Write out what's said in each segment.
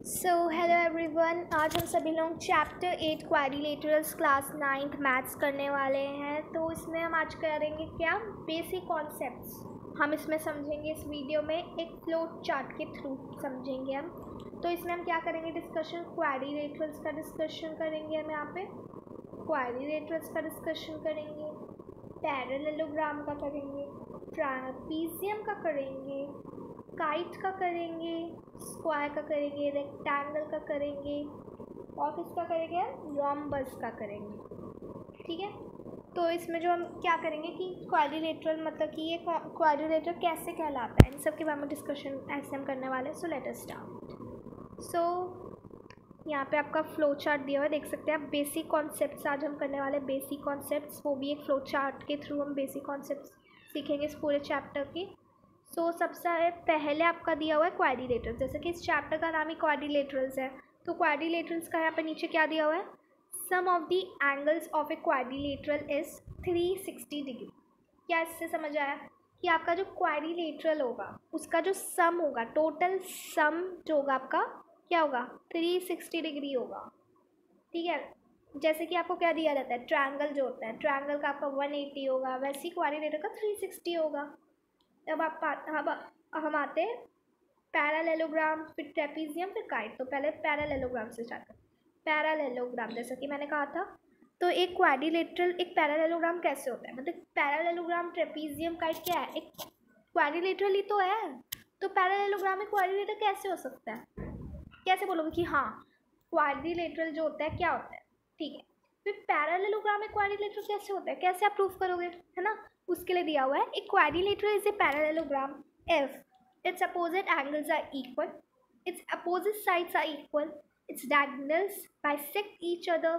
Hello everyone, आज हम सभी लोग chapter 8 quadrilaterals class 9th maths करने वाले हैं। तो इसमें हम आज करेंगे क्या, बेसिक कॉन्सेप्ट्स हम इसमें समझेंगे। इस वीडियो में एक फ्लो चार्ट के थ्रू समझेंगे हम। तो इसमें हम क्या करेंगे, डिस्कशन क्वाड्रिलेटरल्स का डिस्कशन करेंगे। हम यहाँ पे क्वाड्रिलेटरल्स का डिस्कशन करेंगे, पैरेललोग्राम का करेंगे, ट्रापेजियम का करेंगे, काइट का करेंगे, स्क्वायर का करेंगे, रेक्टेंगल का करेंगे और किसका करेंगे, रोम्बस का करेंगे। ठीक है, तो इसमें जो हम क्या करेंगे कि क्वाड्रिलेटरल मतलब कि ये क्वाड्रिलेटरल कैसे कहलाता है, इन सब के बारे में डिस्कशन ऐसे हम करने वाले हैं। So let us start. सो यहाँ पे आपका फ्लो चार्ट दिया हुआ है, देख सकते हैं आप। बेसिक कॉन्सेप्ट्स आज हम करने वाले, बेसिक कॉन्सेप्ट्स, वो भी एक फ्लो चार्ट के थ्रू हम बेसिक कॉन्सेप्ट्स सीखेंगे इस पूरे चैप्टर के। सो सबसे पहले आपका दिया हुआ है क्वाड्रिलेटरल्स, जैसे कि इस चैप्टर का नाम ही क्वाड्रिलेटरल्स है। तो क्वाड्रिलेटरल्स का यहाँ पे नीचे क्या दिया हुआ है, sum of the angles of a quadrilateral is 360 degree. क्या इससे समझ आया कि आपका जो क्वाड्रिलेटरल होगा उसका जो सम होगा, टोटल सम जो होगा आपका क्या होगा, 360 डिग्री होगा। ठीक है, जैसे कि आपको क्या दिया जाता है, ट्रायंगल जो होता है, ट्रायंगल का आपका 180 होगा, वैसे ही क्वाड्रिलेटरल का 360 होगा। अब हम आते हैं पैरेललोग्राम, फिर ट्रेपीजियम, फिर काइट। तो पहले पैरेललोग्राम से स्टार्ट करें। पैरेललोग्राम जैसा कि मैंने कहा था, तो एक क्वाड्रिलेटरल एक पैरेललोग्राम कैसे होता है, मतलब पैरेललोग्राम, ट्रेपीजियम, काइट क्या है, एक क्वाड्रिलेटरल ही तो है। तो पैरेललोग्राम में क्वाड्रिलेटरल कैसे हो सकता है, कैसे बोलोगे कि हाँ क्वाड्रिलेटरल जो होता है क्या होता है। ठीक है, फिर पैरेललोग्राम में क्वाड्रिलेटरल कैसे होता है, कैसे आप प्रूफ करोगे, है ना। उसके लिए दिया हुआ है, एक quadrilateral is a parallelogram if its opposite angles are equal, its opposite sides are equal, its diagonals bisect each other,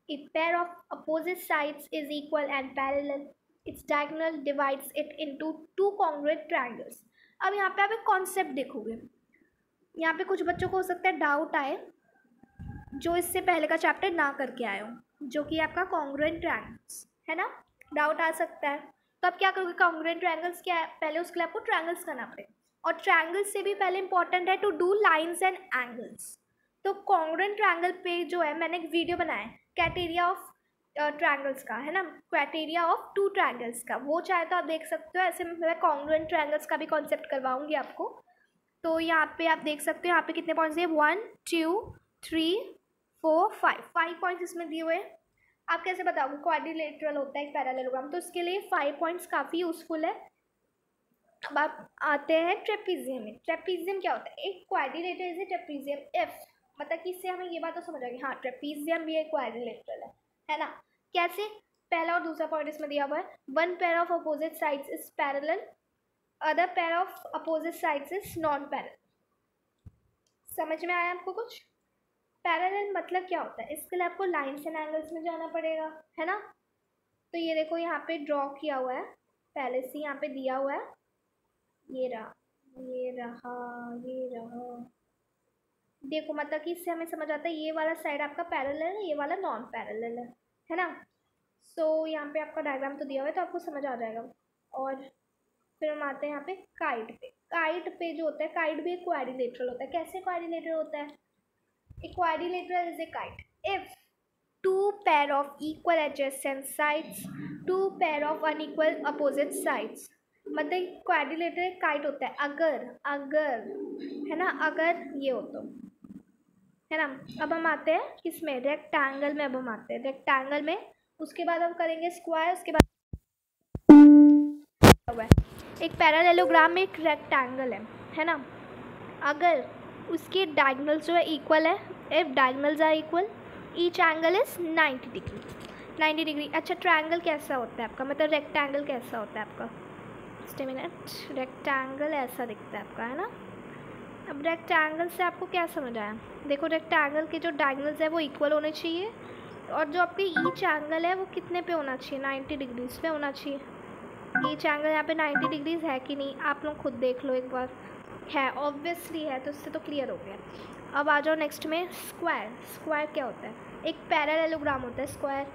a pair of opposite sides is equal and parallel, its diagonal divides it into two congruent triangles। अब यहाँ पे आप एक concept देखोगे, यहाँ पे कुछ बच्चों को हो सकता है डाउट आए जो इससे पहले का चैप्टर ना करके आए हो, जो कि आपका कॉन्ग्रुएंट ट्रायंगल्स है ना, डाउट आ सकता है। तो आप क्या करोगे, कॉन्ग्रुएंट ट्रायंगल्स क्या है, पहले उसके लिए आपको ट्रायंगल्स करना पड़ेगा, और ट्रायंगल्स से भी पहले इंपॉर्टेंट है to do lines and angles. तो कॉन्ग्रुएंट ट्रायंगल पे जो है मैंने एक वीडियो बनाया है, क्राइटेरिया ऑफ ट्रायंगल्स का, है ना, क्राइटेरिया ऑफ टू ट्रायंगल्स का, वो चाहे तो आप देख सकते हो। ऐसे मैं कॉन्ग्रुएंट ट्रायंगल्स का भी कॉन्सेप्ट करवाऊंगी आपको। तो यहाँ पे आप देख सकते हो, यहाँ पे कितने पॉइंट्स दिए, 1 2 3 4 5 पॉइंट्स इसमें दिए हुए हैं। आप कैसे बताओगे क्वाड्रिलेटरल होता है एक पैरेललोग्राम, तो उसके लिए 5 पॉइंट्स काफ़ी यूजफुल है। अब आप आते हैं ट्रेपीजियम में। ट्रेपीजियम क्या होता है, एक quadrilateral is a trapezium if, मतलब कि इससे हमें ये बात तो समझ आ गई, हाँ ट्रेपीजियम भी एक क्वाड्रिलेटरल है ना। कैसे, पहला और दूसरा पॉइंट इसमें दिया हुआ है, one pair of opposite sides is parallel, other pair of opposite sides is non parallel. समझ में आया आपको कुछ। पैरेलल मतलब क्या होता है, इसके लिए आपको लाइन्स एंड एंगल्स में जाना पड़ेगा, है ना। तो ये देखो यहाँ पे ड्रॉ किया हुआ है, पहले से यहाँ पे दिया हुआ है, ये रहा ये रहा ये रहा। देखो मतलब कि इससे हमें समझ आता है ये वाला साइड आपका पैरेलल है, ये वाला नॉन पैरेलल है ना। सो यहाँ पे आपका डायग्राम तो दिया हुआ है, तो आपको समझ आ जाएगा। और फिर हम आते हैं यहाँ पे काइट पे। काइट पे जो होता है, काइट भी एक क्वाड्रिलेटरल होता है। कैसे क्वाड्रिलेटरल होता है, a quadrilateral is a kite if two pair of equal adjacent sides, two pair of unequal opposite sides। मतलब क्वाड्रिलेटरल एक काइट होता है अगर अगर है ना, अगर ये हो तो, है ना। अब हम आते हैं किसमें, रेक्टेंगल में। अब हम आते हैं रेक्टेंगल में, उसके बाद हम करेंगे स्क्वायर, उसके बाद एक पैरेललोग्राम में एक रेक्टेंगल है ना। अगर उसके डायगोनल्स जो है इक्वल है, if diagonals are equal, each angle is 90 degree, 90 degree. अच्छा ट्रायंगल कैसा होता है आपका, मतलब रेक्टेंगल कैसा होता है आपका, जस्ट अ मिनट, रेक्टेंगल ऐसा दिखता है आपका, है ना। अब रेक्टेंगल से आपको क्या समझ आया, देखो रेक्टेंगल के जो डायगोनल्स है वो इक्वल होने चाहिए, और जो आपके ईच एंगल है वो कितने पे होना चाहिए, 90 डिग्रीज पे होना चाहिए। ईच एंगल यहाँ पे 90 डिग्रीज है कि नहीं, आप लोग खुद देख लो एक बार, है ऑब्वियसली है, तो इससे तो क्लियर हो गया। अब आ जाओ नेक्स्ट में स्क्वायर। स्क्वायर क्या होता है, एक पैरेललोग्राम होता है स्क्वायर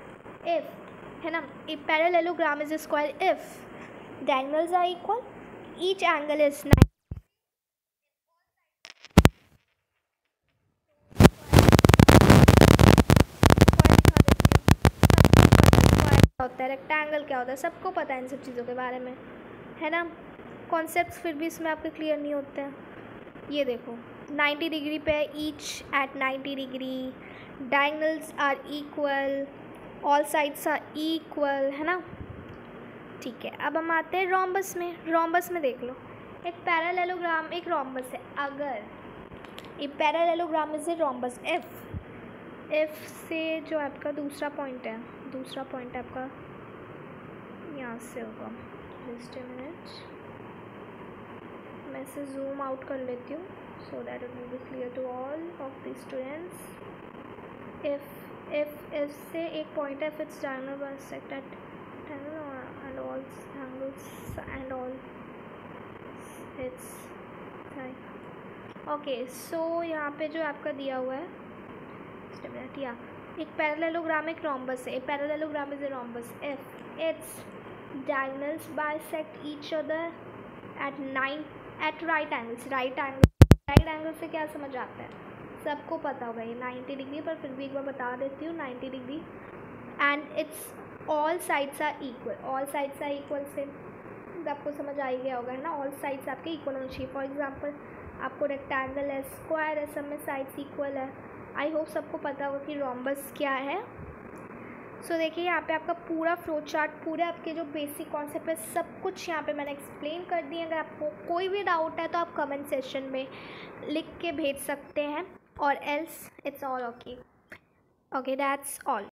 इफ, है ना, एक parallelogram is a square if diagonals are equal, each angle is 90। Rectangle क्या होता है, सबको पता है इन सब चीज़ों के बारे में, है ना। कॉन्सेप्ट्स फिर भी इसमें आपके क्लियर नहीं होते हैं। ये देखो 90 डिग्री पे, each at 90 degree, diagonals are equal, all sides are equal, है ना। ठीक है, अब हम आते हैं रोम्बस में। रोम्बस में देख लो, एक पैरेललोग्राम एक रोम्बस है। अगर a parallelogram is a rhombus, F से जो आपका दूसरा पॉइंट है आपका यहाँ से होगा। जस्ट अ मिनट, मैं इसे जूम आउट कर लेती हूँ so that it will be clear to all of the students. F से एक पॉइंट है, it's diagonal bisect at and all angles and all its okay. So यहाँ पे जो आपका दिया हुआ है या एक पैरेललोग्राम एक रोम्बस है। A parallelogram is a rhombus if it's diagonals bisect each other at right angles. Right angle से क्या समझ आता है, सबको पता होगा ये 90 डिग्री, पर फिर भी एक बार बता देती हूँ 90 degree. And its all sides are equal. All sides are equal से आपको समझ आ गया होगा, है ना। ऑल साइड्स आपके इक्वल होनी चाहिए। फॉर एग्जांपल आपको रेक्टेंगल है, स्क्वायर है, सब में साइड्स इक्वल है। आई होप सबको पता होगा कि रोम्बस क्या है। सो देखिए यहाँ पे आपका पूरा फ्लो चार्ट, पूरे आपके जो बेसिक कॉन्सेप्ट है सब कुछ यहाँ पे मैंने एक्सप्लेन कर दिया। अगर आपको कोई भी डाउट है तो आप कमेंट सेक्शन में लिख के भेज सकते हैं, और else it's all okay. Okay, that's all.